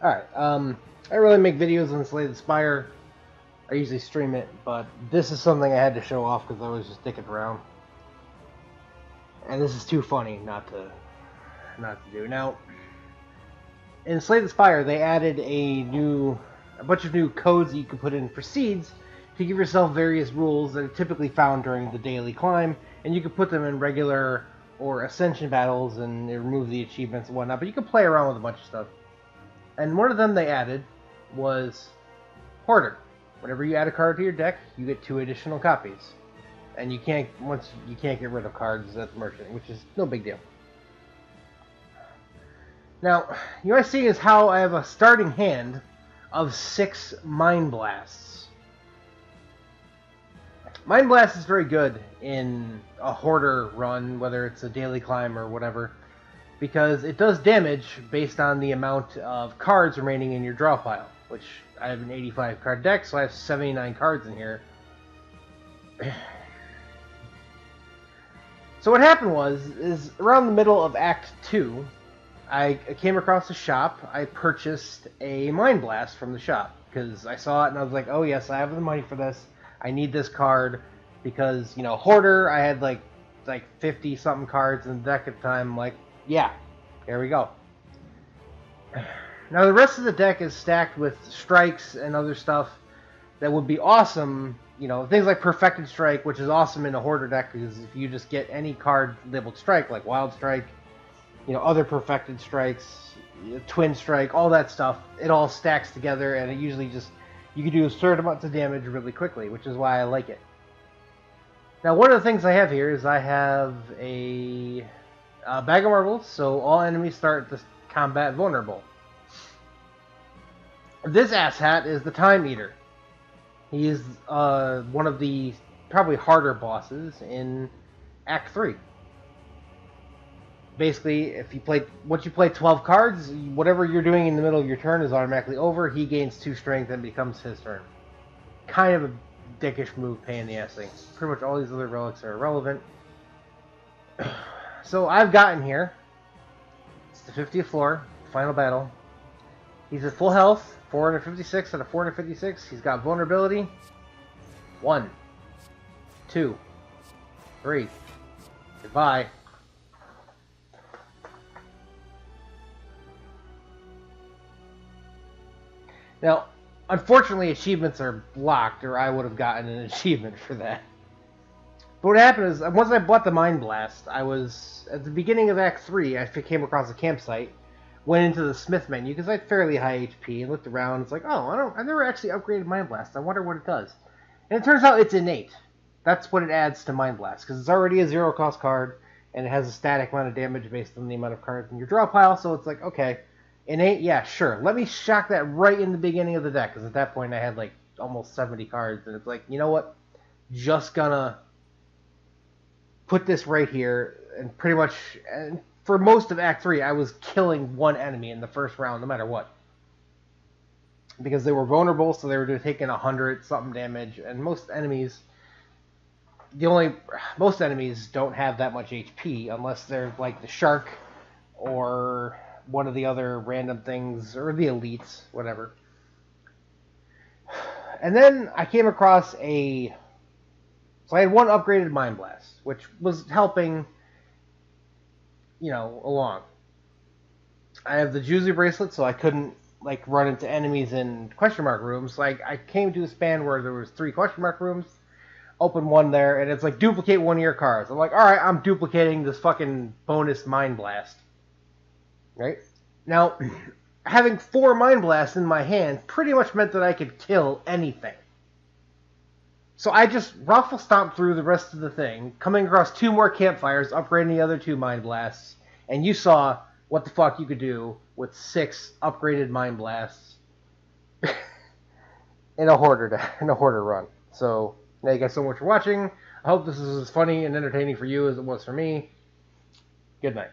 Alright, I really make videos on Rekt the Spire. I usually stream it, but this is something I had to show off because I was just dicking around. And this is too funny not to do. Now, in Rekt the Spire, they added a bunch of new codes that you can put in for seeds to give yourself various rules that are typically found during the daily climb, and you can put them in regular or ascension battles and remove the achievements and whatnot, but you can play around with a bunch of stuff. And one of them they added was Hoarder. Whenever you add a card to your deck, you get 2 additional copies. And you can't get rid of cards at the merchant, which is no big deal. Now, you want to see is how I have a starting hand of 6 Mind Blasts. Mind Blast is very good in a Hoarder run, whether it's a daily climb or whatever, because it does damage based on the amount of cards remaining in your draw pile, which I have an 85 card deck, so I have 79 cards in here. So what happened is around the middle of Act 2, I came across a shop. I purchased a Mind Blast from the shop because I saw it and I was like, oh yes, I have the money for this. I need this card because, you know, Hoarder, I had like 50 something cards in the deck at the time. I'm like, yeah, there we go. Now the rest of the deck is stacked with strikes and other stuff that would be awesome. You know, things like Perfected Strike, which is awesome in a Hoarder deck because if you just get any card labeled Strike, like Wild Strike, you know, other Perfected Strikes, Twin Strike, all that stuff, it all stacks together and it usually just, you can do a certain amount of damage really quickly, which is why I like it. Now one of the things I have here is I have a bag of marbles, so all enemies start the combat vulnerable. This asshat is the Time Eater. He is one of the probably harder bosses in Act 3. Basically, once you play 12 cards, whatever you're doing in the middle of your turn is automatically over. He gains 2 strength and becomes his turn. Kind of a dickish move, pain in the ass thing. Pretty much all these other relics are irrelevant. So I've gotten here. It's the 50th floor, final battle. He's at full health, 456 out of 456. He's got vulnerability. 1, 2, 3. Goodbye. Now, unfortunately, achievements are blocked, or I would have gotten an achievement for that. But what happened is, once I bought the Mind Blast, I was, at the beginning of Act 3, I came across a campsite, went into the Smith menu, because I had fairly high HP, and looked around, it's like, oh, I've never actually upgraded Mind Blast, I wonder what it does. And it turns out it's innate. That's what it adds to Mind Blast, because it's already a 0-cost card, and it has a static amount of damage based on the amount of cards in your draw pile, so it's like, okay, innate, yeah, sure. Let me shock that right in the beginning of the deck, because at that point I had like almost 70 cards, and it's like, you know what? Just gonna put this right here, and pretty much, and for most of Act 3, I was killing one enemy in the first round, no matter what. Because they were vulnerable, so they were taking 100-something damage, and most enemies don't have that much HP, unless they're like the Shark, or one of the other random things, or the elites, whatever. And then I came across so I had one upgraded Mind Blast, which was helping, you know, along. I have the Juicy Bracelet, so I couldn't, like, run into enemies in question mark rooms. Like, I came to a span where there was 3 question mark rooms, open one there, and it's like, duplicate one of your cards. I'm like, alright, I'm duplicating this fucking bonus Mind Blast. Right? Now, having 4 Mind Blasts in my hand pretty much meant that I could kill anything. So I just ruffle stomped through the rest of the thing, coming across 2 more campfires, upgrading the other 2 Mind Blasts, and you saw what the fuck you could do with 6 upgraded Mind Blasts in a Hoarder run. So, thank you guys so much for watching. I hope this is as funny and entertaining for you as it was for me. Good night.